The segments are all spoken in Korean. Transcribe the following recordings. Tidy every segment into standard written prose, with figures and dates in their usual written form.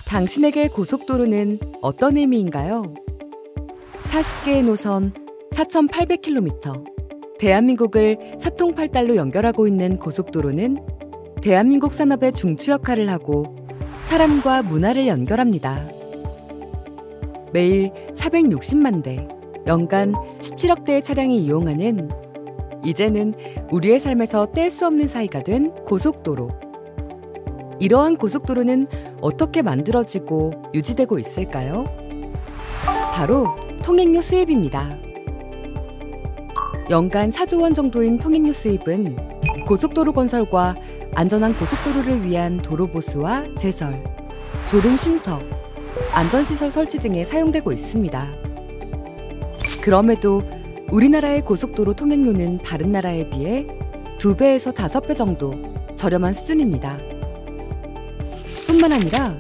당신에게 고속도로는 어떤 의미인가요? 40개의 노선, 4,800km. 대한민국을 사통팔달로 연결하고 있는 고속도로는 대한민국 산업의 중추 역할을 하고 사람과 문화를 연결합니다. 매일 460만 대, 연간 17억 대의 차량이 이용하는 이제는 우리의 삶에서 뗄 수 없는 사이가 된 고속도로. 이러한 고속도로는 어떻게 만들어지고 유지되고 있을까요? 바로 통행료 수입입니다. 연간 4조 원 정도인 통행료 수입은 고속도로 건설과 안전한 고속도로를 위한 도로 보수와 제설, 졸음 쉼터, 안전시설 설치 등에 사용되고 있습니다. 그럼에도 우리나라의 고속도로 통행료는 다른 나라에 비해 2배에서 5배 정도 저렴한 수준입니다. 뿐만 아니라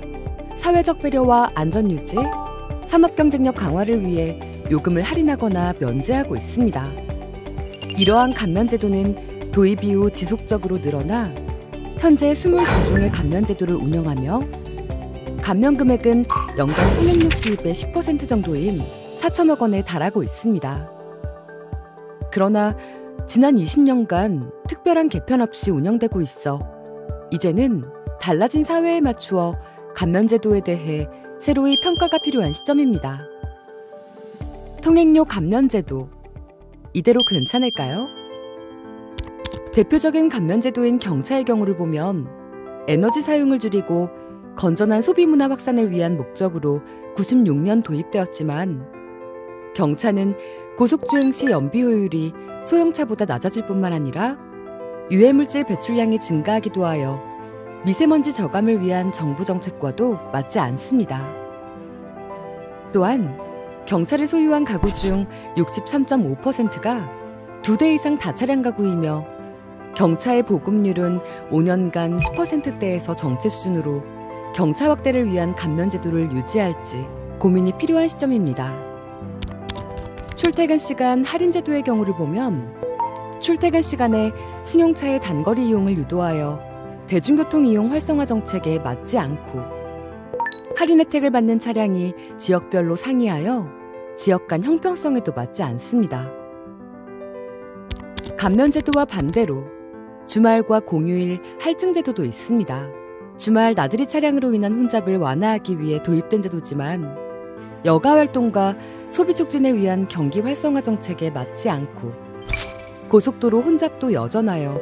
사회적 배려와 안전유지, 산업경쟁력 강화를 위해 요금을 할인하거나 면제하고 있습니다. 이러한 감면제도는 도입 이후 지속적으로 늘어나 현재 22종의 감면제도를 운영하며 감면금액은 연간 통행료 수입의 10% 정도인 4천억 원에 달하고 있습니다. 그러나 지난 20년간 특별한 개편 없이 운영되고 있어 이제는 달라진 사회에 맞추어 감면제도에 대해 새로이 평가가 필요한 시점입니다. 통행료 감면제도, 이대로 괜찮을까요? 대표적인 감면제도인 경차의 경우를 보면 에너지 사용을 줄이고 건전한 소비 문화 확산을 위한 목적으로 96년 도입되었지만 경차는 고속주행 시 연비효율이 소형차보다 낮아질 뿐만 아니라 유해물질 배출량이 증가하기도 하여 미세먼지 저감을 위한 정부 정책과도 맞지 않습니다. 또한 경차를 소유한 가구 중 63.5%가 2대 이상 다차량 가구이며 경차의 보급률은 5년간 10%대에서 정체 수준으로 경차 확대를 위한 감면제도를 유지할지 고민이 필요한 시점입니다. 출퇴근 시간 할인제도의 경우를 보면 출퇴근 시간에 승용차의 단거리 이용을 유도하여 대중교통 이용 활성화 정책에 맞지 않고 할인 혜택을 받는 차량이 지역별로 상이하여 지역 간 형평성에도 맞지 않습니다. 감면제도와 반대로 주말과 공휴일 할증제도도 있습니다. 주말 나들이 차량으로 인한 혼잡을 완화하기 위해 도입된 제도지만 여가활동과 소비 촉진을 위한 경기 활성화 정책에 맞지 않고 고속도로 혼잡도 여전하여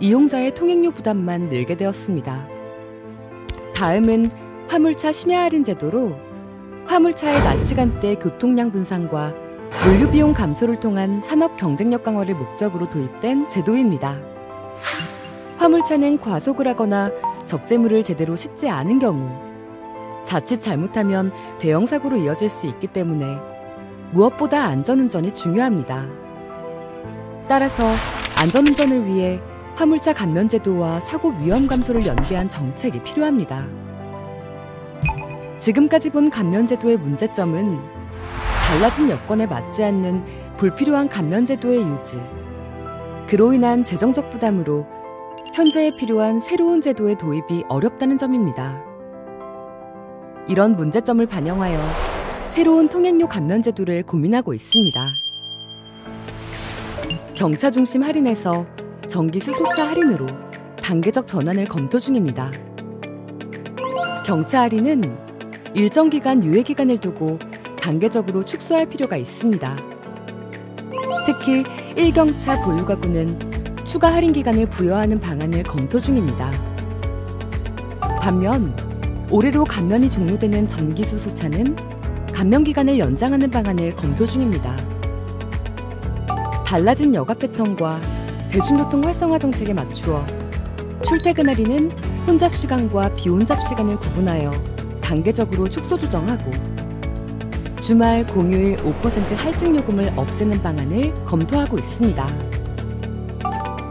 이용자의 통행료 부담만 늘게 되었습니다. 다음은 화물차 심야 할인 제도로 화물차의 낮 시간대 교통량 분산과 물류 비용 감소를 통한 산업 경쟁력 강화를 목적으로 도입된 제도입니다. 화물차는 과속을 하거나 적재물을 제대로 싣지 않은 경우 자칫 잘못하면 대형 사고로 이어질 수 있기 때문에 무엇보다 안전운전이 중요합니다. 따라서 안전운전을 위해 화물차 감면제도와 사고 위험 감소를 연계한 정책이 필요합니다. 지금까지 본 감면제도의 문제점은 달라진 여건에 맞지 않는 불필요한 감면제도의 유지, 그로 인한 재정적 부담으로 현재에 필요한 새로운 제도의 도입이 어렵다는 점입니다. 이런 문제점을 반영하여 새로운 통행료 감면제도를 고민하고 있습니다. 경차 중심 할인에서 전기 수소차 할인으로 단계적 전환을 검토 중입니다. 경차 할인은 일정 기간 유예 기간을 두고 단계적으로 축소할 필요가 있습니다. 특히 1경차 보유 가구는 추가 할인 기간을 부여하는 방안을 검토 중입니다. 반면 올해로 감면이 종료되는 전기 수소차는 감면 기간을 연장하는 방안을 검토 중입니다. 달라진 여가 패턴과 대중교통 활성화 정책에 맞추어 출퇴근 할인은 혼잡 시간과 비혼잡 시간을 구분하여 단계적으로 축소 조정하고 주말 공휴일 5% 할증 요금을 없애는 방안을 검토하고 있습니다.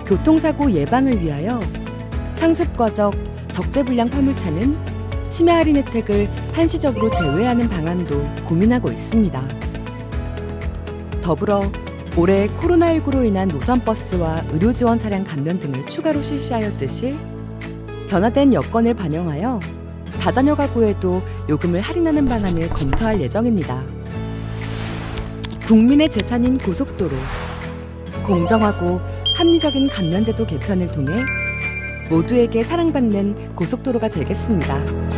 교통사고 예방을 위하여 상습과적 적재불량 화물차는 심야 할인 혜택을 한시적으로 제외하는 방안도 고민하고 있습니다. 더불어 올해 코로나19로 인한 노선버스와 의료지원 차량 감면 등을 추가로 실시하였듯이 변화된 여건을 반영하여 다자녀 가구에도 요금을 할인하는 방안을 검토할 예정입니다. 국민의 재산인 고속도로, 공정하고 합리적인 감면제도 개편을 통해 모두에게 사랑받는 고속도로가 되겠습니다.